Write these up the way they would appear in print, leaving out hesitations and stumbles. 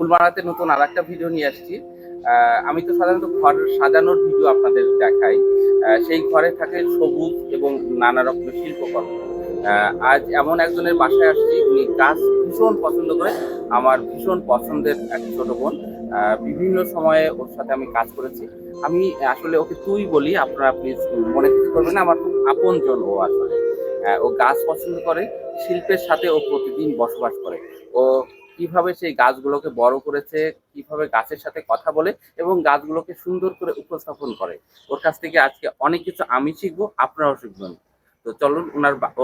ফুল বানাতে নতুন আরেকটা ভিডিও নিয়ে আসছি। আমি তো সাধারণত ঘর সাজানোর ভিডিও আপনাদের দেখাই। সেই ঘরে থাকে সবুজ এবং নানা রকমের শিল্পকর্ম। আজ এমন একজনের বাসায় আসছি, উনি গাছ ভীষণ পছন্দ করে। আমার ভীষণ পছন্দের এক ছোট বোন। বিভিন্ন সময়ে ওর সাথে আমি কাজ করেছি। আমি আসলে ওকে তুই বলি, আপনারা প্লিজ মনে কিছু করবেন না, আমার খুব আপনজন ও আসলে। ও গাছ পছন্দ করে, শিল্পের সাথে ও প্রতিদিন বসবাস করে। ও কিভাবে সেই গাছগুলোকে বড় করেছে, কিভাবে গাছের সাথে কথা বলে এবং গাছগুলোকে সুন্দর করে উপস্থাপন করে। ওর কাছ থেকে আজকে অনেক কিছু আমি শিখবো, আপনারাও শিখবেন। তো চলুন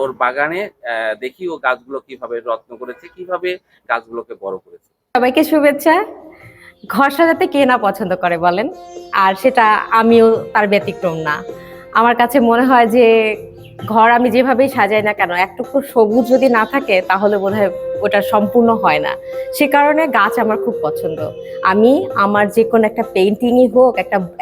ওর বাগানে দেখি ও গাছগুলো কিভাবে যত্ন করেছে, কিভাবে গাছগুলোকে বড় করেছে। সবাইকে শুভেচ্ছা। ঘর সাজাতে কে না পছন্দ করে বলেন, আর সেটা আমিও তার ব্যতিক্রম না। আমার কাছে মনে হয় যে ঘর আমি যেভাবেই সাজাই না কেন, একটুকু সবুজ যদি না থাকে তাহলে বোধহয় ওটা সম্পূর্ণ হয় না। সে কারণে গাছ আমার খুব পছন্দ। আমি আমার যে কোনো একটা পেইন্টিংই হোক,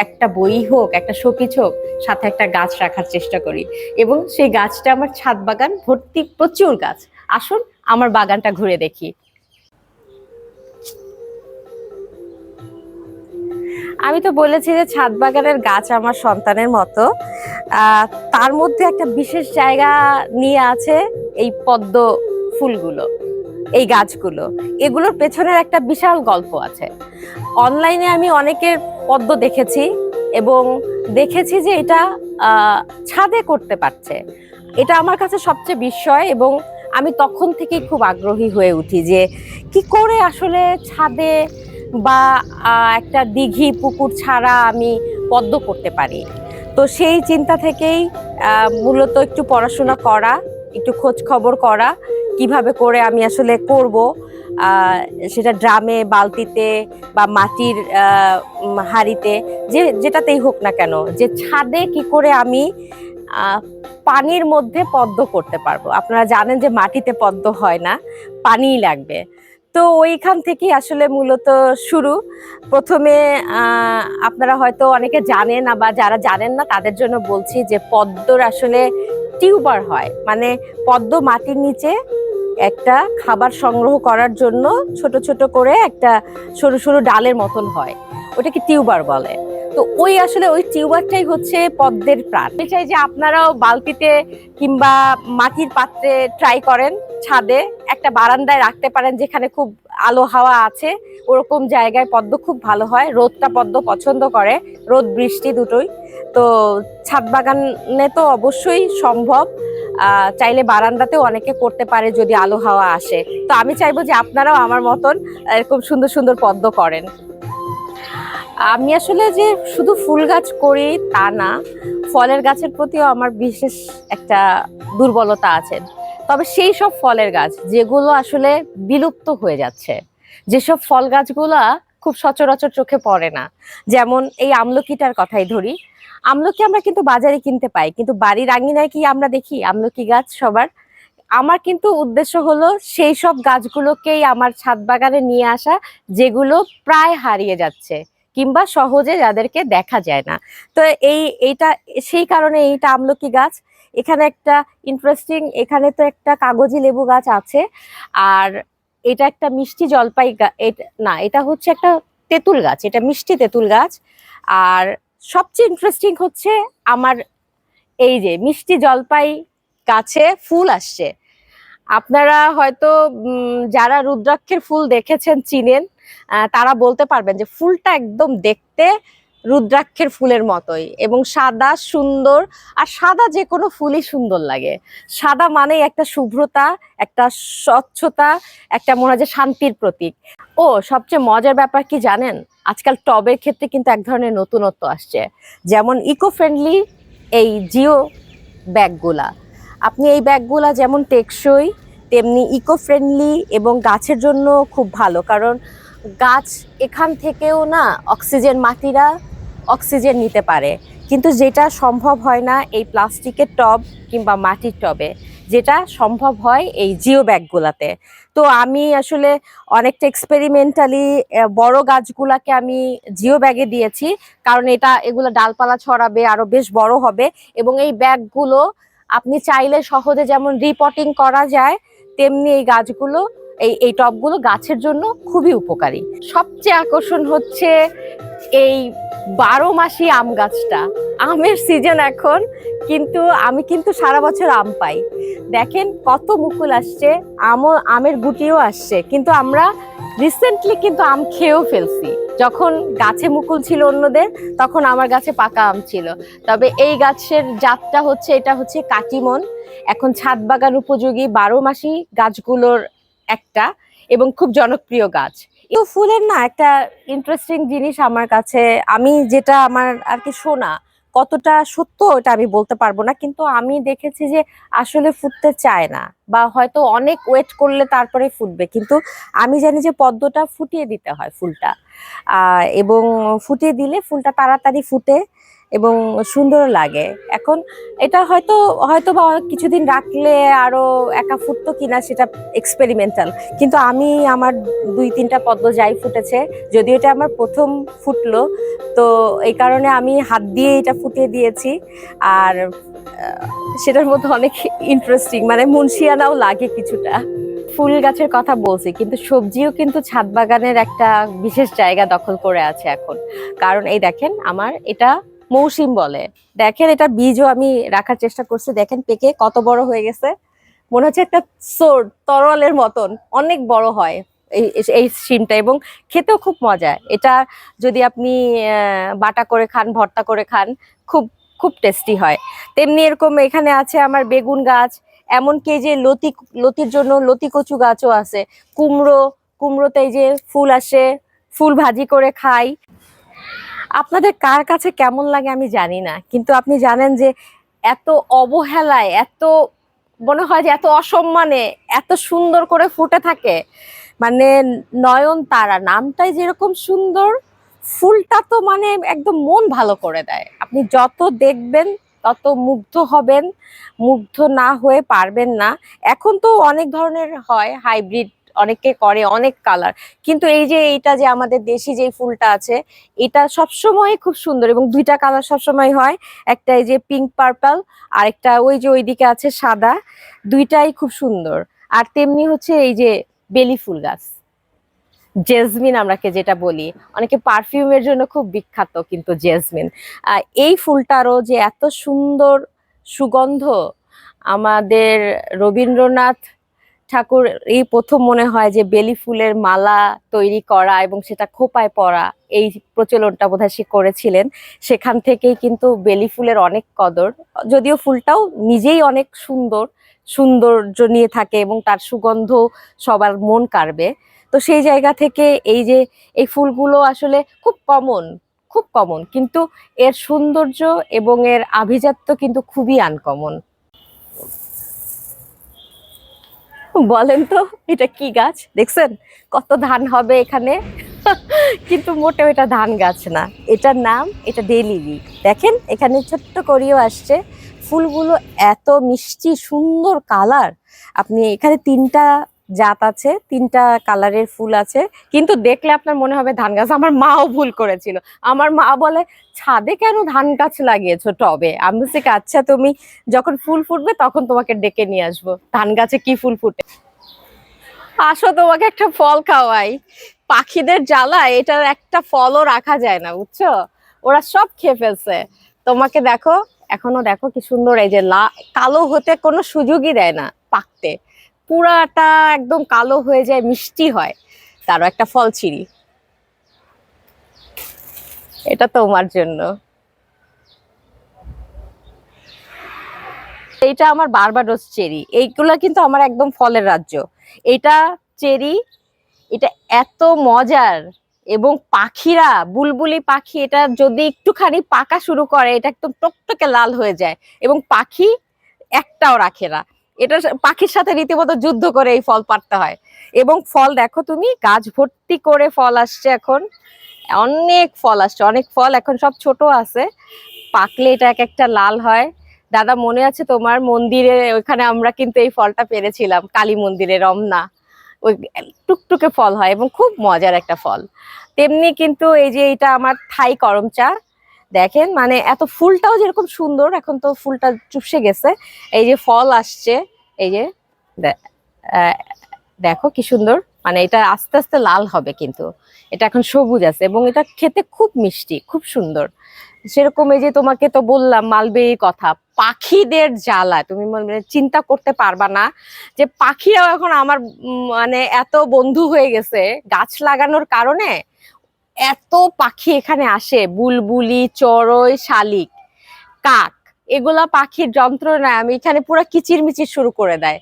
একটা বই হোক, একটা শোপিস হোক, সাথে একটা গাছ রাখার চেষ্টা করি। এবং সেই গাছটা আমার ছাদ বাগান ভর্তি, প্রচুর গাছ। আসুন আমার বাগানটা ঘুরে দেখি। আমি তো বলেছি যে ছাদ বাগানের গাছ আমার সন্তানের মতো। তার মধ্যে একটা বিশেষ জায়গা নিয়ে আছে এই পদ্ম ফুলগুলো, এই গাছগুলো। এগুলোর পেছনের একটা বিশাল গল্প আছে। অনলাইনে আমি অনেকের পদ্ম দেখেছি এবং দেখেছি যে এটা ছাদে করতে পারছে। এটা আমার কাছে সবচেয়ে বিস্ময়, এবং আমি তখন থেকেই খুব আগ্রহী হয়ে উঠি যে কি করে আসলে ছাদে বা একটা দিঘি পুকুর ছাড়া আমি পদ্ম করতে পারি। তো সেই চিন্তা থেকেই মূলত একটু পড়াশোনা করা, একটু খোঁজ খবর করা, কিভাবে করে আমি আসলে করব। সেটা ড্রামে, বালতিতে বা মাটির হাঁড়িতে, যেটাতেই হোক না কেন, যে ছাদে কি করে আমি পানির মধ্যে পদ্ম করতে পারবো। আপনারা জানেন যে মাটিতে পদ্ম হয় না, পানিই লাগবে। তো ওইখান থেকেই আসলে মূলত শুরু। প্রথমে আপনারা হয়তো অনেকে জানেন, বা যারা জানেন না তাদের জন্য বলছি যে পদ্মর আসলে টিউবার হয়, মানে পদ্ম মাটির নিচে একটা খাবার সংগ্রহ করার জন্য ছোট ছোট করে একটা সরু সরু ডালের মতন হয়, ওটাকে টিউবার বলে। তো ওই টিউবারটাই হচ্ছে পদ্মের প্রাণ। আমি চাই যে আপনারাও বালতিতে কিংবা মাটির পাত্রে ট্রাই করেন, ছাদে একটা বারান্দায় রাখতে পারেন যেখানে খুব আলো হাওয়া আছে। ওরকম জায়গায় পদ্ম খুব ভালো হয়। রোদটা পদ্ম পছন্দ করে, রোদ বৃষ্টি দুটোই। তো ছাদ বাগানে তো অবশ্যই সম্ভব। চাইলে বারান্দাতেও অনেকে করতে পারে যদি আলো হাওয়া আসে। তো আমি চাইবো যে আপনারাও আমার মতন এরকম সুন্দর সুন্দর পদ্ম করেন। আমি আসলে যে শুধু ফুল গাছ করি তা না, ফলের গাছের প্রতিও আমার বিশেষ একটা দুর্বলতা আছে। তবে সেই সব ফলের গাছ যেগুলো আসলে বিলুপ্ত হয়ে যাচ্ছে, যেসব ফল গাছগুলা খুব সচরাচর চোখে পড়ে না, যেমন এই আমলকিটার কথাই ধরি। আমলকি আমরা কিন্তু বাজারে কিনতে পাই, কিন্তু বাড়ির আঙিনায় কি আমরা দেখি আমলকি গাছ সবার? আমার কিন্তু উদ্দেশ্য হলো সেই সব গাছগুলোকেই আমার ছাদ বাগানে নিয়ে আসা, যেগুলো প্রায় হারিয়ে যাচ্ছে কিংবা সহজে যাদেরকে দেখা যায় না। তো এইটা সেই কারণে এইটা আমলকি গাছ। এখানে একটা ইন্টারেস্টিং, এখানে তো একটা কাগজি লেবু গাছ আছে, আর এটা একটা মিষ্টি জলপাই না, এটা হচ্ছে একটা তেঁতুল গাছ, এটা মিষ্টি তেঁতুল গাছ। আর সবচেয়ে ইন্টারেস্টিং হচ্ছে আমার এই যে মিষ্টি জলপাই গাছে ফুল আসছে। আপনারা হয়তো যারা রুদ্রাক্ষের ফুল দেখেছেন, চিনেন, তারা বলতে পারবেন যে ফুলটা একদম দেখতে রুদ্রাক্ষের ফুলের মতোই, এবং সাদা সুন্দর। আর সাদা যে কোনো ফুলই সুন্দর লাগে। সাদা মানেই একটা শুভ্রতা, একটা স্বচ্ছতা, একটা মনে হয় যে শান্তির প্রতীক। ও সবচেয়ে মজার ব্যাপার কি জানেন, আজকাল টবের ক্ষেত্রে কিন্তু এক ধরনের নতুনত্ব আসছে, যেমন ইকো ফ্রেন্ডলি এই জিও ব্যাগগুলা। আপনি এই ব্যাগগুলা যেমন টেকসই, তেমনি ইকো ফ্রেন্ডলি এবং গাছের জন্য খুব ভালো। কারণ গাছ এখান থেকেও না অক্সিজেন, মাটিরা অক্সিজেন নিতে পারে, কিন্তু যেটা সম্ভব হয় না এই প্লাস্টিকের টব কিংবা মাটির টবে, যেটা সম্ভব হয় এই জিও ব্যাগগুলাতে। তো আমি আসলে অনেকটা এক্সপেরিমেন্টালি বড় গাছগুলাকে আমি জিও ব্যাগে দিয়েছি, কারণ এগুলো ডালপালা ছড়াবে, আরো বেশ বড় হবে। এবং এই ব্যাগগুলো আপনি চাইলে সহজে যেমন রিপটিং করা যায়, তেমনি এই গাছগুলো এই টবগুলো গাছের জন্য খুবই উপকারী। সবচেয়ে আকর্ষণ হচ্ছে এই 12 মাসি আম গাছটা। আমের সিজন এখন, কিন্তু আমি কিন্তু সারা বছর আম পাই। দেখেন কত মুকুল আসছে, আমের গুটিও আসছে, কিন্তু আমরা রিসেন্টলি কিন্তু আম খেয়েও ফেলছি। যখন গাছে মুকুল ছিল অন্যদের, তখন আমার গাছে পাকা আম ছিল। তবে এই গাছের জাতটা হচ্ছে, এটা হচ্ছে কাটিমন, এখন ছাদ বাগান উপযোগী 12 মাসি গাছগুলোর একটা এবং খুব জনপ্রিয় গাছ। তো ফুলের না একটা ইন্টারেস্টিং জিনিস আমার কাছে, আমি যেটা আমার আর কি শোনা, কতটা সত্য এটা আমি বলতে পারবো না, কিন্তু আমি দেখেছি যে আসলে ফুটতে চায় না, বা হয়তো অনেক ওয়েট করলে তারপরে ফুটবে। কিন্তু আমি জানি যে পদ্মটা ফুটিয়ে দিতে হয় ফুলটা, এবং ফুটিয়ে দিলে ফুলটা তাড়াতাড়ি ফুটে এবং সুন্দর লাগে। এখন এটা হয়তো হয়তো বা কিছুদিন রাখলে আরো একা ফুটতো কিনা সেটা এক্সপেরিমেন্টাল, কিন্তু আমি আমার 2-3টা পদ্ম যাই ফুটেছে, যদিও এটা আমার প্রথম ফুটলো, তো এই কারণে আমি হাত দিয়ে এটা ফুটিয়ে দিয়েছি। আর সেটার মধ্যে অনেক ইন্টারেস্টিং, মানে মুনশিয়ানাও লাগে কিছুটা। ফুল গাছের কথা বলছি, কিন্তু সবজিও কিন্তু ছাদ বাগানের একটা বিশেষ জায়গা দখল করে আছে এখন। কারণ এই দেখেন, আমার এটা মৌসিম বলে, দেখেন এটা বীজও আমি রাখার চেষ্টা করছি, দেখেন পেকে কত বড় হয়ে গেছে, মনে হচ্ছে একটা সোর্ড, তরোয়ালের মতন অনেক বড় হয় এই এই শিমটা, এবং খেতেও খুব মজা। এটা যদি আপনি বাটা করে খান, ভর্তা করে খান, খুব খুব টেস্টি হয়। তেমনি এরকম এখানে আছে আমার বেগুন গাছ, এমনকি যে লতির জন্য লতি কচু গাছও আছে। কুমড়োতে এই যে ফুল আসে, ফুল ভাজি করে খাই। আপনাদের কার কাছে কেমন লাগে আমি জানি না, কিন্তু আপনি জানেন যে এত অবহেলায়, এত মনে হয় যে এত অসম্মানে এত সুন্দর করে ফুটে থাকে, মানে নয়নতারা নামটাই যেরকম সুন্দর, ফুলটা তো মানে একদম মন ভালো করে দেয়। আপনি যত দেখবেন তত মুগ্ধ হবেন, মুগ্ধ না হয়ে পারবেন না। এখন তো অনেক ধরনের হয়, হাইব্রিড অনেকে করে, অনেক কালার, কিন্তু এই যে এইটা যে আমাদের দেশি যে ফুলটা আছে, এটা সবসময় খুব সুন্দর, এবং 2টা কালার সবসময় হয়, একটা এই যে পিঙ্ক পার্পল, আর একটা ওই যে ওইদিকে আছে সাদা, 2টাই খুব সুন্দর। আর তেমনি হচ্ছে এই যে বেলি ফুল গাছ, জেসমিন আমরাকে যেটা বলি, অনেকে পারফিউমের জন্য খুব বিখ্যাত কিন্তু জেসমিন, এই ফুলটারও যে এত সুন্দর সুগন্ধ। আমাদের রবীন্দ্রনাথ ঠাকুর এই প্রথম মনে হয় যে বেলি ফুলের মালা তৈরি করা এবং সেটা খোপায় পরা, এই প্রচলনটা বোধহয় সে করেছিলেন। সেখান থেকেই কিন্তু বেলি ফুলের অনেক কদর, যদিও ফুলটাও নিজেই অনেক সৌন্দর্য নিয়ে থাকে এবং তার সুগন্ধ সবার মন কাড়বে। তো সেই জায়গা থেকে এই যে এই ফুলগুলো আসলে খুব কমন, কিন্তু এর সৌন্দর্য এবং এর আভিজাত্য কিন্তু খুবই আনকমন। বলেন তো এটা কি গাছ? দেখছেন কত ধান হবে এখানে? কিন্তু মোটেও এটা ধান গাছ না, এটার নাম, এটা ডেইলি। দেখেন এখানে ছোট্ট করিও আসছে, ফুলগুলো এত মিষ্টি সুন্দর কালার। আপনি এখানে 3টা জাত আছে, 3টা কালারের ফুল আছে, কিন্তু দেখলে আপনার মনে হবে ধান গাছ। আমার মাও ভুল করেছিল, আমার মা বলে ছাদে কেন ধান গাছ লাগিয়েছো টবে? আমি বলছি আচ্ছা, তুমি যখন ফুল ফুটবে তখন তোমাকে ডেকে নিয়ে আসবো, ধান গাছে কি ফুল ফুটে, আসো তোমাকে একটা ফল খাওয়াই। পাখিদের জ্বালা এটার একটা ফলও রাখা যায় না, বুঝছো? ওরা সব খেয়ে ফেলছে। তোমাকে দেখো, এখনো দেখো কি সুন্দর, এই যে কালো হতে কোনো সুযোগই দেয় না পাকতে, পুরাটা একদম কালো হয়ে যায়, মিষ্টি হয়। তারও একটা ফল ছিঁড়ি, এটা তোমার জন্য। এইটা আমার বারবাডোস চেরি, এইগুলা কিন্তু আমার একদম ফলের রাজ্য। এটা চেরি, এটা এত মজার, এবং পাখিরা, বুলবুলি পাখি, এটা যদি একটুখানি পাকা শুরু করে এটা একদম টকটকে লাল হয়ে যায়, এবং পাখি একটাও রাখে না। এটা পাখির সাথে রীতিমতো যুদ্ধ করে এই ফল পাড়তে হয়। এবং ফল দেখো তুমি, গাছ ভর্তি করে ফল আসছে এখন, অনেক ফল আসছে, অনেক ফল এখন, সব ছোট আছে, পাকলে এটা এক একটা লাল হয়। দাদা মনে আছে তোমার মন্দিরে ওইখানে আমরা কিন্তু এই ফলটা পেরেছিলাম, কালী মন্দিরে, রমনা, ওই টুকটুকে ফল হয় এবং খুব মজার একটা ফল। তেমনি কিন্তু এই যে এটা আমার থাই করম চা, দেখেন মানে এত ফুলটাও যেরকম সুন্দর, এখন তো ফুলটা চুপসে গেছে, এই যে ফল আসছে, এই যে দেখো কি সুন্দর, মানে এটা আস্তে আস্তে লাল হবে, কিন্তু এটা এখন সবুজ আছে এবং এটা খেতে খুব মিষ্টি, খুব সুন্দর। সেরকম এই যে তোমাকে তো বললাম মালবেরির কথা, পাখিদের জ্বালা তুমি মানে চিন্তা করতে পারবা না যে পাখিরাও এখন আমার মানে এত বন্ধু হয়ে গেছে গাছ লাগানোর কারণে। এত পাখি এখানে আসে, বুলবুলি, চড়ুই, শালিক, কাক, এগুলা পাখির যন্ত্রণায় আমি এখানে পুরো কিচিরমিচির শুরু করে দেয়।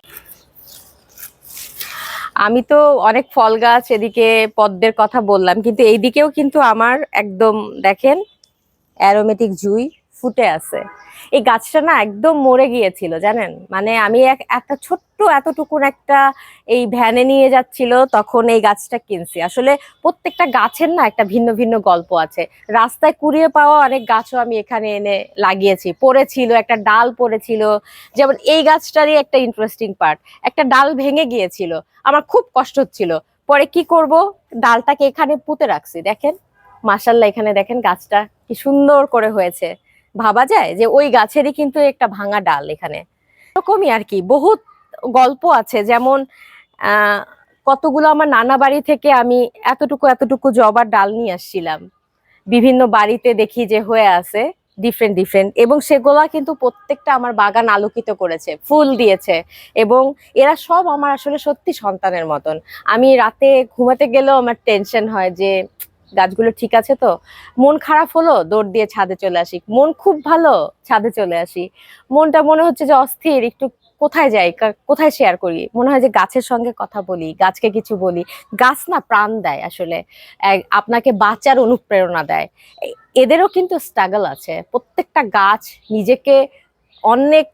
আমি তো অনেক ফল গাছ এদিকে পদ্মের কথা বললাম, কিন্তু এইদিকেও কিন্তু আমার একদম দেখেন অ্যারোমেটিক জুঁই ফুটে আছে। এই গাছটা না একদম মরে গিয়েছিল জানেন, মানে আমি একটা ছোট্ট এতটুকুন একটা এই ভ্যানে নিয়ে যাচ্ছিল তখন এই গাছটা কিনছি। আসলে প্রত্যেকটা গাছের না একটা ভিন্ন ভিন্ন গল্প আছে। রাস্তায় কুড়িয়ে পাওয়া অনেক গাছও আমি এখানে এনে লাগিয়েছি, পড়েছিল, একটা ডাল পড়েছিল। যেমন এই গাছটারই একটা ইন্টারেস্টিং পার্ট, একটা ডাল ভেঙে গিয়েছিল, আমার খুব কষ্ট হচ্ছিল। পরে কি করব, ডালটাকে এখানে পুঁতে রাখছি, দেখেন মাশাল্লাহ এখানে দেখেন গাছটা কি সুন্দর করে হয়েছে। ভাবা যায় যে ওই গাছেরই কিন্তু একটা ভাঙা ডাল এখানে। এরকমই আর কি বহুত গল্প আছে। যেমন কতগুলো আমার নানা বাড়ি থেকে আমি এতটুকু এতটুকু জবার ডাল নিয়ে আসছিলাম, বিভিন্ন বাড়িতে দেখি যে হয়ে আছে ডিফারেন্ট ডিফারেন্ট, এবং সেগুলা কিন্তু প্রত্যেকটা আমার বাগান আলোকিত করেছে, ফুল দিয়েছে। এবং এরা সব আমার আসলে সত্যি সন্তানের মতন। আমি রাতে ঘুমাতে গেলেও আমার টেনশন হয় যে গাছগুলো ঠিক আছে তো। মন খারাপ হলো দৌড় দিয়ে ছাদে চলে আসি, মন খুব ভালো ছাদে চলে আসি। মনটা মনে হচ্ছে যে অস্থির, একটু কোথায় যাই, কোথায় শেয়ার করি, মনে হয় যে গাছের সঙ্গে কথা বলি, গাছকে কিছু বলি। গাছ না প্রাণ দেয় আসলে, আপনাকে বাঁচার অনুপ্রেরণা দেয়। এদেরও কিন্তু স্ট্রাগল আছে। প্রত্যেকটা গাছ নিজেকে অনেক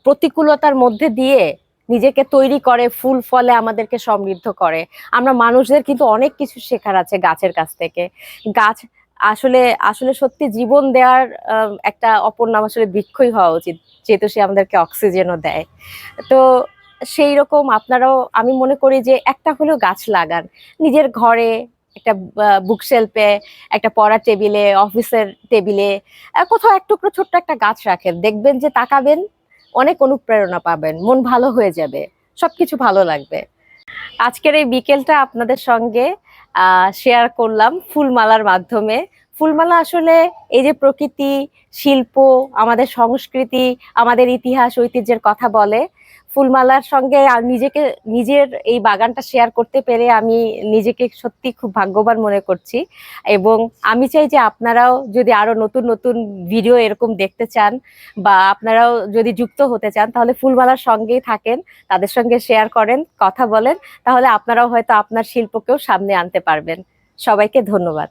প্রতিকূলতার মধ্যে দিয়ে নিজেকে তৈরি করে, ফুল ফলে আমাদেরকে সমৃদ্ধ করে। আমরা মানুষদের কিন্তু অনেক কিছু শেখার আছে গাছের কাছ থেকে। গাছ আসলে আসলে সত্যি জীবন দেওয়ার একটা অপর নাম আসলে বৃক্ষই হওয়া উচিত, যেহেতু সে আমাদেরকে অক্সিজেনও দেয়। তো সেই রকম আপনারাও আমি মনে করি যে একটা হলেও গাছ লাগান নিজের ঘরে, একটা বুকশেলফে, একটা পড়ার টেবিলে, অফিসের টেবিলে, কোথাও এক টুকরো ছোট্ট একটা গাছ রাখেন, দেখবেন যে তাকাবেন অনেক অনুপ্রেরণা পাবেন, মন ভালো হয়ে যাবে, সবকিছু ভালো লাগবে। আজকের এই বিকেলটা আপনাদের সঙ্গে শেয়ার করলাম ফুলমালার মাধ্যমে। ফুলমালা আসলে এই যে প্রকৃতি, শিল্প, আমাদের সংস্কৃতি, আমাদের ইতিহাস ঐতিহ্যের কথা বলে। ফুলমালার সঙ্গে নিজেকে, নিজের এই বাগানটা শেয়ার করতে পেরে আমি নিজেকে সত্যি খুব ভাগ্যবান মনে করছি। এবং আমি চাই যে আপনারাও যদি আরো নতুন নতুন ভিডিও এরকম দেখতে চান, বা আপনারাও যদি যুক্ত হতে চান, তাহলে ফুলমালার সঙ্গেই থাকেন, তাদের সঙ্গে শেয়ার করেন, কথা বলেন, তাহলে আপনারাও হয়তো আপনার শিল্পকেও সামনে আনতে পারবেন। সবাইকে ধন্যবাদ।